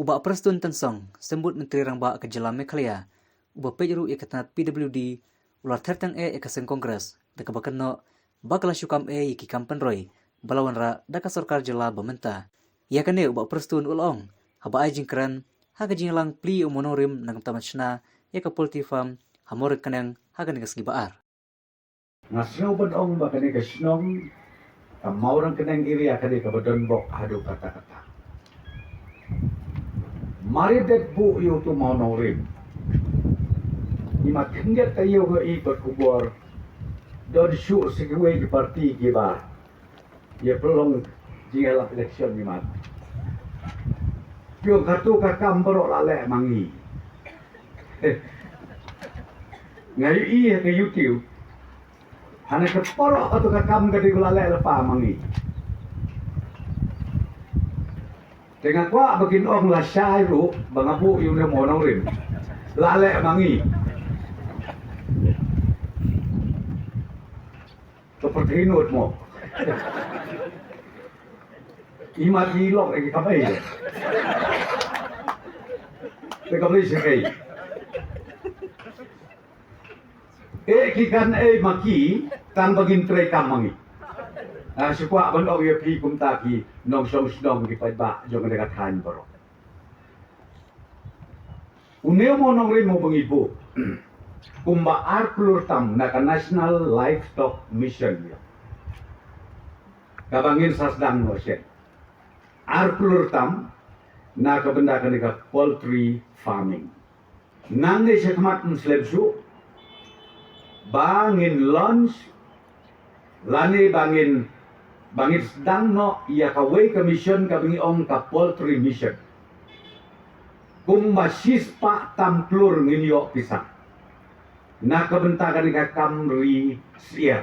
Ubah Prestun Tansong, sembut Menteri Rangba ke Jelam Mekhalaya, ubah pejru ikatanat PWD, ular tertang ikaseng Kongres, deka bakano, bakala syukam ikikam pynroi, bala wanrah daka Sorkar Jela Bamenta. Ia kane ubah Prestun ulong, haba ajing keran, haga jinglang pli umonorim nang tamat syna, ka polti farm, hamorek kanang haga negas gibaar. Ngasno bedong bakane ke snong, maurang kenang iri akade ke bedon bok hadu kata-kata. Mari det bu yu tu mau norim. Ima kendet tayo ke ikut kubur. Don syuk segwe di parti giba. Ia pelong jingala election ni mat. Yo kartu kakam berok lalek mangi. Ngayu iya ke YouTube. Hanya keporok atau kakam gede lalek lepa mangi. Dengan kuat begin orang lah syairu bangabu yung mau norim. Lalek mangi. Seperti hinut mo. Imat hilok lagi kamay. Kamay sakay. Kikan maki tan bagin tray kamangi. Sukwa bandog ya pi kumtaki nong song di paiba jong dekat han baro. Uneo mo nong rimo bangibo. Kumba arklur tam na National Livestock Mission ya. Kabangin sasdang no siya. Arklur tam na kabenda kanika poultry farming. Nangge siya kamat mslebsu bangin lunch lani bangin sedang no ia kawai commission kabingi ong ka poultry mission. Kumba sispa tam klur nginyo pisang. Na kabentakan ka kamri siya.